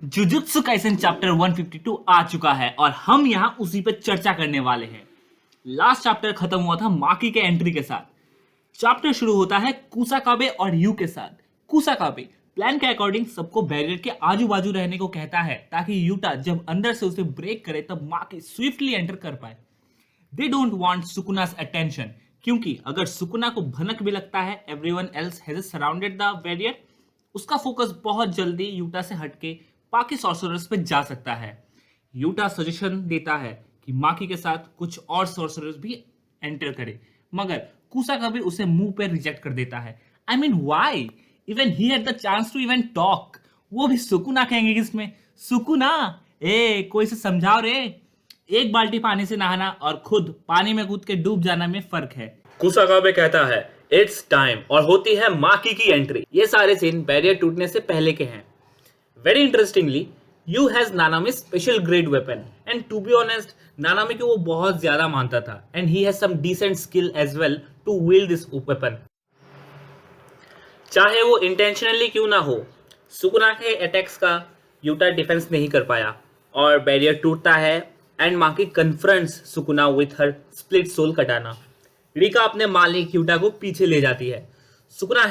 Jujutsu Kaisen chapter 152 आ चुका है और हम यहां उसी पे चर्चा करने वाले हैं। लास्ट चैप्टर खत्म हुआ था माकी के एंट्री के साथ। चैप्टर शुरू होता है कुसाकाबे और यू के साथ। कुसाकाबे प्लान के अकॉर्डिंग सबको बैरियर के आजू बाजू रहने को कहता है ताकि यूटा जब अंदर से उसे ब्रेक करे तब माकी स्विफ्टली एंटर कर पाए। दे डोंट वांट सुकुना's अटेंशन, क्योंकि अगर सुकुना को भनक भी लगता है everyone else has surrounded the barrier, उसका फोकस बहुत जल्दी यूटा से हटके बाकी सॉर्सरर्स पे जा सकता है। यूटा सजेशन देता है कि माकी के साथ कुछ और सॉर्सरर्स भी एंटर करे, मगर कुसाकाबे उसे मुंह पे रिजेक्ट कर देता है। I mean why? Even he had the chance to even talk. वो भी सुकुना कहेंगे किसमें? सुकुना, ए कोई से समझाओ रे। एक बाल्टी पानी से नहाना और खुद पानी में कूद के डूब जाना में फर्क है। कुसाकाबे कहता है इट्स टाइम और होती है माकी की एंट्री। ये सारे सीन बैरियर टूटने से पहले के हैं। Very interestingly, you has Nanami special grade weapon and to be honest Nanami को वो बहुत ज्यादा मानता था and he has some decent skill as well to wield this weapon. चाहे वो इंटेंशनली क्यों ना हो, सुकुना के अटैक्स का यूटा डिफेंस नहीं कर पाया और बैरियर टूटता है and Maki confronts Sukuna with her split soul katana. Rika अपने मालिक यूटा को पीछे ले जाती है। सुकुना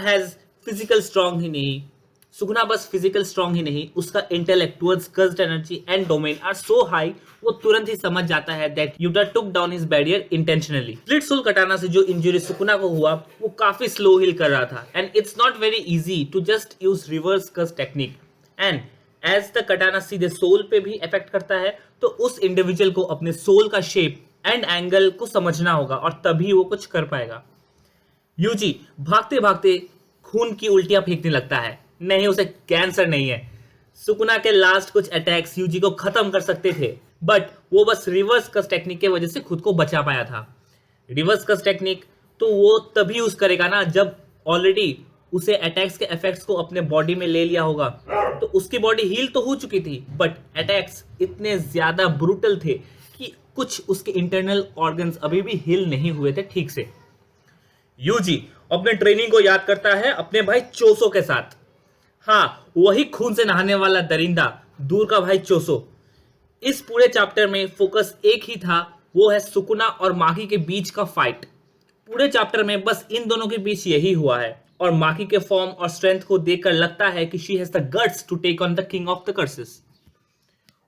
बस फिजिकल स्ट्रॉन्ग ही नहीं, उसका intellect towards cursed energy and domain are so high, वो तुरंत ही समझ जाता है that Yuta took down his barrier intentionally. Split soul katana से जो इंजरी सुकुना को हुआ वो काफी स्लो हील कर रहा था and it's not very easy to just use reverse curse technique and as the katana सीधे सोल पे भी इफेक्ट करता है तो उस इंडिविजुअल को अपने सोल का शेप एंड एंगल को समझना होगा और तभी वो कुछ कर पाएगा। यूजी भागते भागते खून की उल्टियां फेंकने लगता है। नहीं, उसे कैंसर नहीं है। सुकुना के लास्ट कुछ अटैक्स यूजी को खत्म कर सकते थे, बट वो बस रिवर्स कस टेक्निक के वजह से खुद को बचा पाया था। रिवर्स कस टेक्निक तो वो तभी यूज करेगा ना जब ऑलरेडी उसे अटैक्स के इफेक्ट्स को अपने बॉडी में ले लिया होगा। तो उसकी बॉडी हील तो हो चुकी थी, बट अटैक्स इतने ज्यादा ब्रूटल थे कि कुछ उसके इंटरनल ऑर्गन्स अभी भी हील नहीं हुए थे ठीक से। यूजी अपने ट्रेनिंग को याद करता है अपने भाई चोसो के साथ। हाँ, वही खून से नहाने वाला दरिंदा, दूर का भाई चोसो। इस पूरे चैप्टर में फोकस एक ही था, वो है सुकुना और माकी के बीच का फाइट। पूरे चैप्टर में बस इन दोनों के बीच यही हुआ है और माकी के फॉर्म और स्ट्रेंथ को देखकर लगता है कि she has the guts to take on the king of the curses.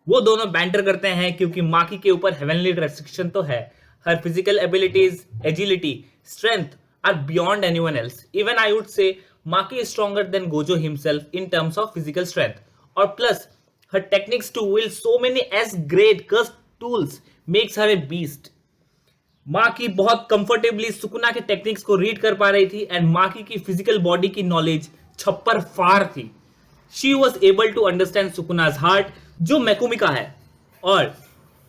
वो दोनों बैंटर करते हैं क्योंकि माकी के ऊपर हेवनली रेस्ट्रिक्शन तो है। Her physical abilities, agility, strength are beyond anyone else. Even I would say Maki is stronger than Gojo himself in terms of physical strength. और plus, her techniques to wield so many as great cursed tools makes her a beast. Maki बहुत comfortably Sukuna के techniques को read कर पा रही थी and Maki की physical body की नॉलेज छप्पर फाड़ थी। She was able to understand सुकुना's heart, जो मेकुमिका है, और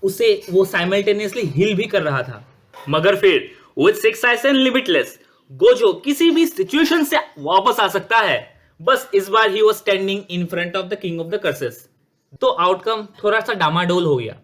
उसे वो साइमल्टेनियसली हील भी कर रहा था। मगर फिर with Six Eyes and Limitless, Gojo किसी भी सिचुएशन से वापस आ सकता है। बस इस बार he was standing in front of the king of the curses. तो आउटकम थोड़ा सा डामाडोल हो गया।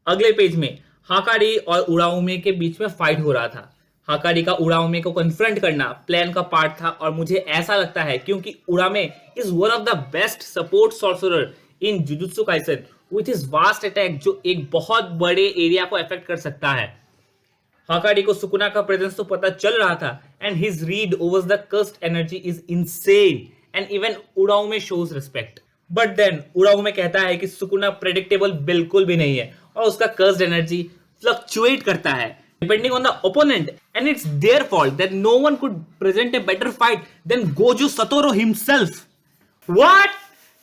अगले पेज में हाकारी और उड़ाउमे के बीच में फाइट हो रहा था। हाकारी का उड़ाउमे को कन्फ्रंट करना प्लान का पार्ट था और मुझे ऐसा लगता है क्योंकि Uraume is one of the best support sorcerer in Jujutsu Kaisen with his vast attack जो एक बहुत बड़े एरिया को अफेक्ट कर सकता है। हाकारी को सुकुना का प्रेजेंस तो पता चल रहा था and his read over the cursed energy is insane and even Uraume shows respect. But then Uraume कहता है कि सुकुना प्रेडिक्टेबल बिल्कुल भी नहीं है और उसका कर्स्ड एनर्जी फ्लक्चुएट करता है depending on the opponent and it's their fault that no one could present a better fight than Gojo Satoru himself. What?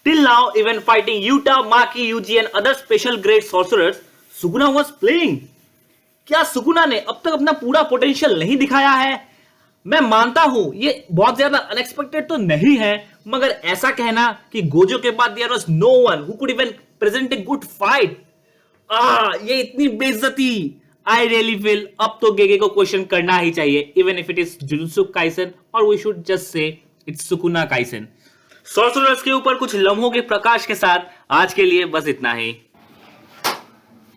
Till now even fighting Yuta, Maki, Yuji and other special grade sorcerers, Sukuna was playing. क्या Sukuna ने अब तक अपना पूरा potential नहीं दिखाया है? मैं मानता हूं ये बहुत ज्यादा अनएक्सपेक्टेड तो नहीं है, मगर ऐसा कहना कि गोजो के बाद there was no one who could even present a good fight, ये इतनी बेइज्जती। आई रियली फील अब तो गेगे को क्वेश्चन करना ही चाहिए, even if it is Jujutsu Kaisen और we should just say it's Sukuna Kaisen. Sorcerers के ऊपर कुछ लम्हों के प्रकाश के साथ आज के लिए बस इतना ही।